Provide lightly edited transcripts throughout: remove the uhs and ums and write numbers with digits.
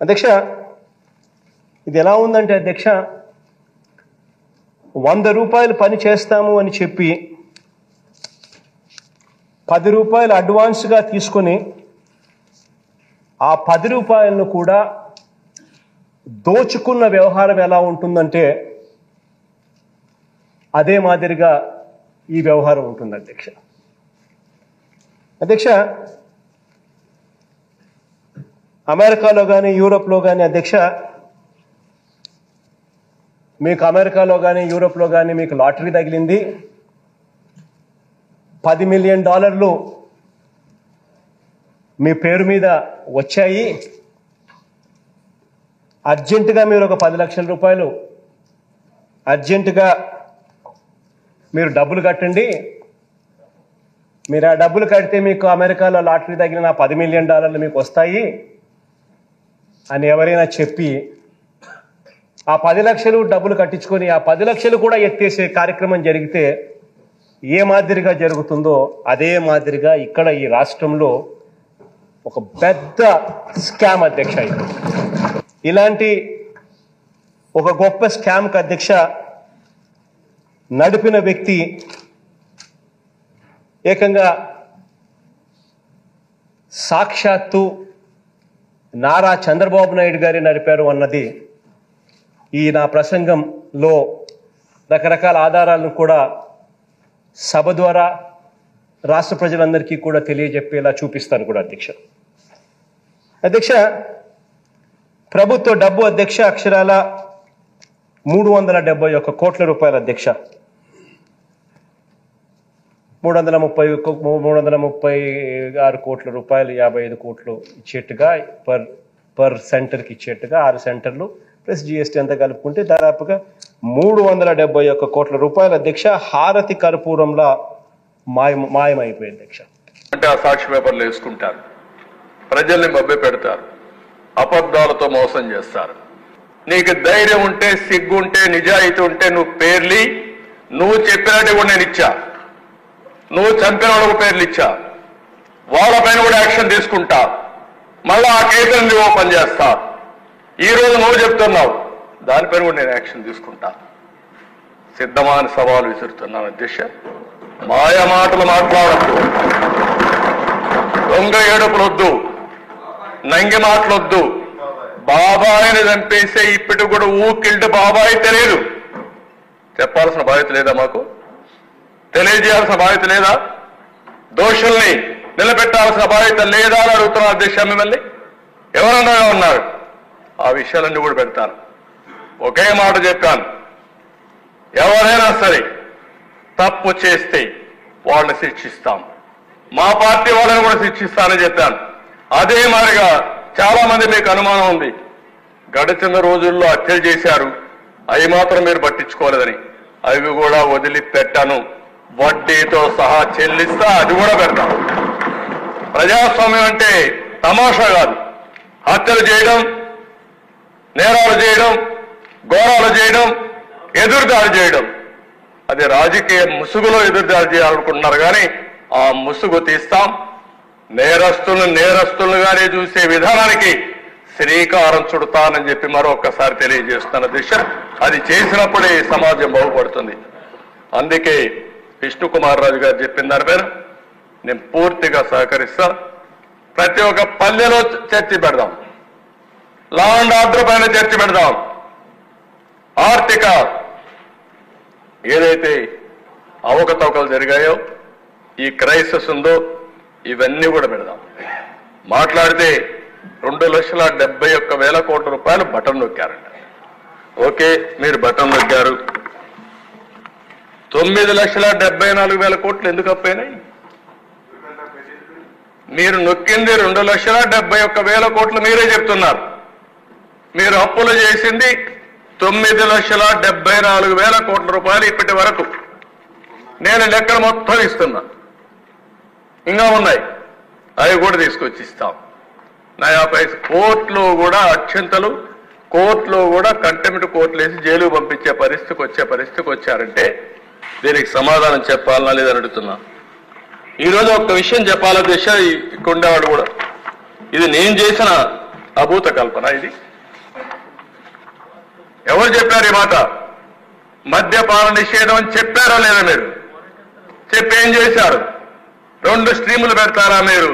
అధ్యక్ష, ఇది ఎలా ఉందంటే అధ్యక్ష, 100 రూపాయలు పని చేస్తాము అని చెప్పి 10 రూపాయలు అడ్వాన్స్గా తీసుకొని ఆ 10 రూపాయలను కూడా దోచుకున్న వ్యవహారం ఎలా ఉంటుందంటే అదే మాదిరిగా ఈ వ్యవహారం ఉంటుంది అధ్యక్ష. అధ్యక్ష, అమెరికాలో కానీ యూరోప్లో కానీ అధ్యక్ష, మీకు అమెరికాలో కానీ యూరోప్లో కానీ మీకు లాటరీ తగిలింది, $10 మిలియన్ మీ పేరు మీద వచ్చాయి, అర్జెంటుగా మీరు ఒక 10 లక్షల రూపాయలు అర్జెంటుగా మీరు డబ్బులు కట్టండి, మీరు ఆ డబ్బులు కడితే మీకు అమెరికాలో లాటరీ తగిలిన $10 మిలియన్ మీకు వస్తాయి అని ఎవరైనా చెప్పి ఆ 10 లక్షలు డబ్బులు కట్టించుకొని ఆ 10 లక్షలు కూడా ఎత్తేసే కార్యక్రమం జరిగితే ఏ మాదిరిగా జరుగుతుందో అదే మాదిరిగా ఇక్కడ ఈ రాష్ట్రంలో ఒక పెద్ద స్కామ్ అధ్యక్ష. ఇలాంటి ఒక గొప్ప స్కామ్కి అధ్యక్ష నడిపిన వ్యక్తి ఏకంగా సాక్షాత్తు నారా చంద్రబాబు నాయుడు గారి నడిపారు అన్నది ఈ నా ప్రసంగంలో రకరకాల ఆధారాలను కూడా సభ ద్వారా రాష్ట్ర ప్రజలందరికీ కూడా తెలియజెప్పేలా చూపిస్తాను కూడా అధ్యక్ష. అధ్యక్ష, ప్రభుత్వ డబ్బు అధ్యక్ష అక్షరాల 371 కోట్ల రూపాయలు అధ్యక్ష. 336 కోట్ల రూపాయలు, 55 కోట్లు ఇచ్చేట్టుగా పర్ సెంటర్కి ఇచ్చేట్టుగా 6 సెంటర్లు ప్లస్ జిఎస్టీ అంతా కలుపుకుంటే దాదాపుగా 371 కోట్ల రూపాయలు అధ్యక్ష హారతి కర్పూరంలా మాయమైపోయింది అధ్యక్ష. అంటే ఆ సాక్షి పేపర్లు వేసుకుంటారు, ప్రజల్ని మభ్య పెడతారు, అబద్ధాలతో మోసం చేస్తారు. నీకు ధైర్యం ఉంటే, సిగ్గు ఉంటే, నిజాయితీ ఉంటే నువ్వు పేర్లి, నువ్వు చెప్పినట్టు కూడా నేను ఇచ్చా, నువ్వు చంపిన వాళ్ళకు పేర్లు ఇచ్చా, వాళ్ళపైన కూడా యాక్షన్ తీసుకుంటా, మళ్ళా ఆ కేసులను ఓపెన్ చేస్తా. ఈ రోజు నువ్వు చెప్తున్నావు, దానిపైన కూడా నేను యాక్షన్ తీసుకుంటా. సిద్ధమాని సవాలు విసురుతున్నాను అధ్యక్ష. మాయ మాటలు మాట్లాడద్దు, దొంగ ఏడుపులొద్దు, నంగి మాటలొద్దు. బాబాయిని చంపేసే ఇప్పటికి కూడా ఊకిల్డ్ బాబాయి తెలియదు. చెప్పాల్సిన బాధ్యత లేదా? మాకు తెలియజేయాల్సిన బాధ్యత లేదా? దోషుల్ని నిలబెట్టాల్సిన బాధ్యత లేదా అని అడుగుతున్నా అధ్యక్ష. మిమ్మల్ని ఎవరన్నా ఉన్నారు, ఆ విషయాలన్నీ కూడా పెడతాను. ఒకే మాట చెప్పాను, ఎవరైనా సరే తప్పు చేస్తే వాళ్ళని శిక్షిస్తాం, మా పార్టీ వాళ్ళని కూడా శిక్షిస్తానని చెప్పాను. అదే మాదిరిగా చాలా మంది మీకు అనుమానం ఉంది, గడిచిన రోజుల్లో హత్యలు చేశారు, అవి మాత్రం మీరు పట్టించుకోలేదని. అవి కూడా వదిలిపెట్టాను, వడ్డీతో సహా చెల్లిస్తా, అది కూడా పెడతాం. ప్రజాస్వామ్యం అంటే తమాషా కాదు. హత్యలు చేయడం, నేరాలు చేయడం, ఘోరాలు చేయడం, ఎదురుదాడి చేయడం, అది రాజకీయ ముసుగులో ఎదురుదాడి చేయాలనుకుంటున్నారు. కానీ ఆ ముసుగు తీస్తాం. నేరస్తులుగానే చూసే విధానానికి శ్రీకారం చుడతానని చెప్పి మరొకసారి తెలియజేస్తున్న దిశ. అది చేసినప్పుడే సమాజం బాగుపడుతుంది. అందుకే విష్ణుకుమార్ రాజు గారు చెప్పిన దానిపైన నేను పూర్తిగా సహకరిస్తా. ప్రతి ఒక్క పల్లెలో చర్చ పెడదాం, లా అండ్ ఆర్డర్ పైన చర్చ పెడదాం, ఆర్థిక ఏదైతే అవకతవకలు జరిగాయో, ఈ క్రైసిస్ ఉందో, ఇవన్నీ కూడా పెడదాం. మాట్లాడితే 2,71,000 కోట్ల రూపాయలు బటన్ నొక్కారంట. ఓకే, మీరు బటన్ నొక్కారు. 9,74,000 కోట్లు ఎందుకు అప్పైనాయి? మీరు నొక్కింది 2,71,000 కోట్లు మీరే చెప్తున్నారు. మీరు అప్పులు చేసింది 9,74,000 కోట్ల రూపాయలు ఇప్పటి వరకు. నేను లెక్కలు మొత్తం ఇస్తున్నా, ఇంకా ఉన్నాయి, అవి కూడా తీసుకొచ్చి ఇస్తాం. కోర్టులో కూడా అత్యంతలు, కోర్టులో కూడా కంటెంప్ట్ కోర్టులు వేసి జైలు పంపించే పరిస్థితికి వచ్చారంటే దీనికి సమాధానం చెప్పాలనా లేదని అడుగుతున్నా. ఈరోజు ఒక విషయం చెప్పాల దిశ ఇక్కడ ఉండేవాడు కూడా, ఇది నేను చేసిన అభూత కల్పన ఇది. ఎవరు చెప్పారు ఈ మాట? మద్యపాన నిషేధం అని చెప్పారా లేదా మీరు? చెప్పి ఏం చేశారు? 2 స్ట్రీములు పెడతారా మీరు?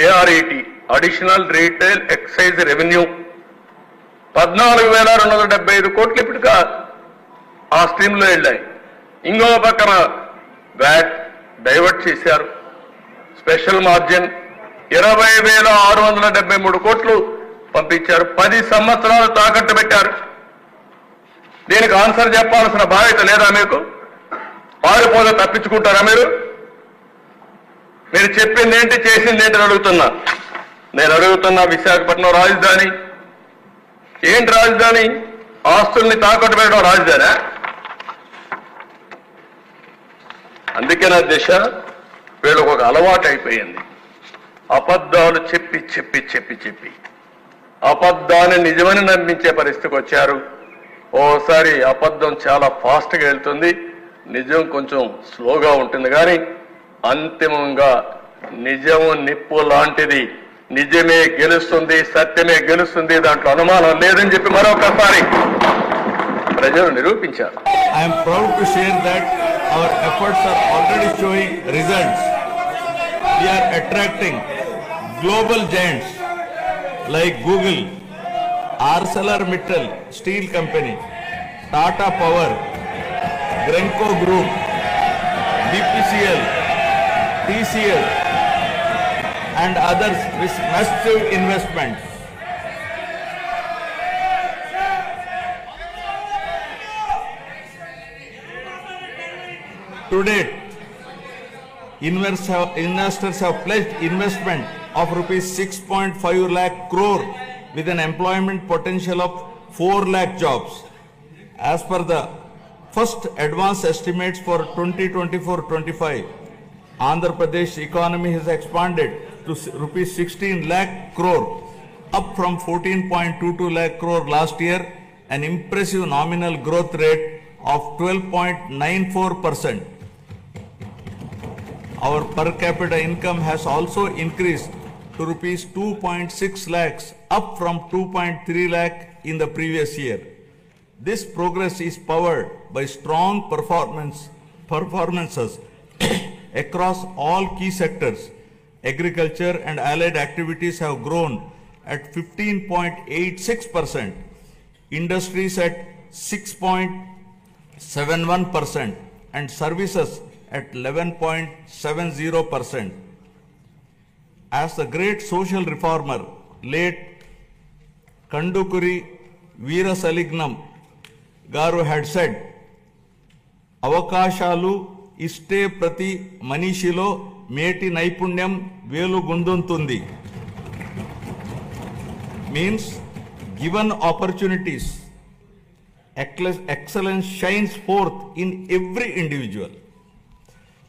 ARET, additional retail excise revenue 14,275 కోట్లు ఇప్పటికా ఆ స్ట్రీమ్లో వెళ్ళాయి. ఇంకో పక్కన వ్యాట్ డైవర్ట్ చేశారు. స్పెషల్ మార్జిన్ 20,673 కోట్లు పంపించారు. 10 సంవత్సరాలు తాకట్టు పెట్టారు. దీనికి ఆన్సర్ చెప్పాల్సిన బాధ్యత లేదా మీకు? పారిపోతే తప్పించుకుంటారా మీరు? మీరు చెప్పింది ఏంటి, చేసింది ఏంటి అడుగుతున్నా. నేను అడుగుతున్నా, విశాఖపట్నం రాజధాని ఏంటి? రాజధాని ఆస్తుల్ని తాకట్టు పెట్టడం రాజధాని? అందుకే నా దిశ వీళ్ళకు ఒక అలవాటు అయిపోయింది. అబద్ధాలు చెప్పి చెప్పి చెప్పి చెప్పి అబద్ధాన్ని నిజమని నమ్మించే పరిస్థితికి వచ్చారు. ఓసారి అబద్ధం చాలా ఫాస్ట్గా వెళ్తుంది, నిజం కొంచెం స్లోగా ఉంటుంది. కానీ అంతిమంగా నిజము నిప్పు లాంటిది. నిజమే గెలుస్తుంది, సత్యమే గెలుస్తుంది, దాంట్లో అనుమానం లేదని చెప్పి మరొకసారి ప్రజలు నిరూపించారు. I am proud to share that our efforts are already showing results. We are attracting global giants like Google, ArcelorMittal Steel Company, Tata Power, Grenco Group, BPCL, TCL and others with massive investments. To date, investors have pledged investment of rupees 6.5 lakh crore with an employment potential of 4 lakh jobs. As per the first advance estimates for 2024-25, Andhra Pradesh economy has expanded to rupees 16 lakh crore, up from 14.22 lakh crore last year, an impressive nominal growth rate of 12.94%. Our per capita income has also increased to rupees 2.6 lakhs, up from 2.3 lakh in the previous year. This progress is powered by strong performances across all key sectors. Agriculture and allied activities have grown at 15.86%, industries at 6.71%, and services at 11.70%. As the great social reformer, late Kandukuri Veerasalignam Garu had said, అవకాశాలు ఇస్తే ప్రతి మనిషిలో మేటి నైపుణ్యం వేలుగొందుతుంది. Means given opportunities, excellence shines forth in every individual.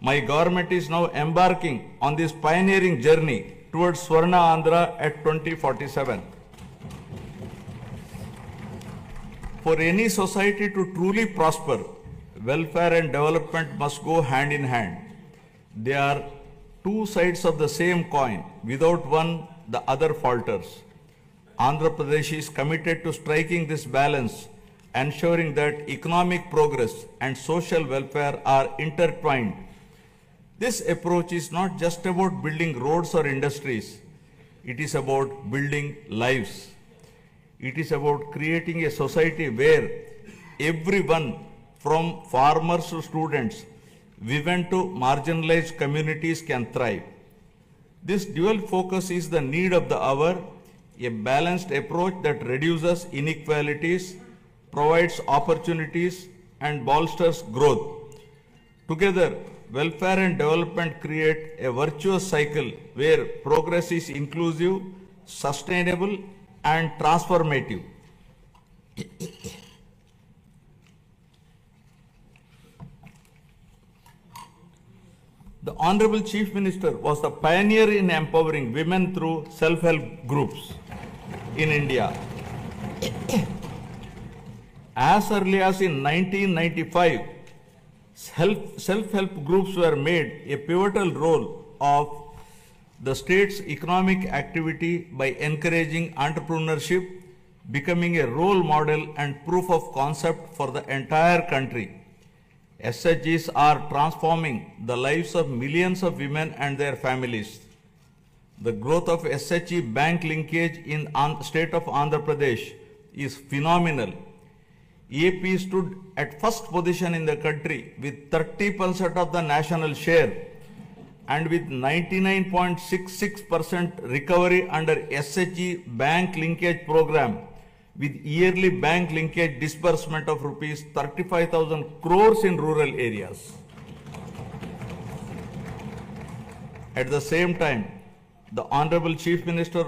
My government is now embarking on this pioneering journey towards Swarna Andhra at 2047. For any society to truly prosper, welfare and development must go hand in hand. They are two sides of the same coin. Without one, the other falters. Andhra Pradesh is committed to striking this balance, ensuring that economic progress and social welfare are intertwined. This approach is not just about building roads or industries. It is about building lives. It is about creating a society where everyone, from farmers to students, women to marginalized communities, can thrive. This dual focus is the need of the hour, a balanced approach that reduces inequalities, provides opportunities, and bolsters growth. Together, welfare and development create a virtuous cycle where progress is inclusive, sustainable, and transformative. The Honorable Chief Minister was the pioneer in empowering women through self-help groups in India. As early as in 1995, self-help groups were made a pivotal role of the state's economic activity by encouraging entrepreneurship, becoming a role model and proof of concept for the entire country. SHGs are transforming the lives of millions of women and their families. The growth of SHG bank linkage in the state of Andhra Pradesh is phenomenal. AP stood at first position in the country with 30% of the national share and with 99.66% recovery under SHG bank linkage program, with yearly bank linkage disbursement of rupees 35,000 crores in rural areas. At the same time, the Honorable Chief Minister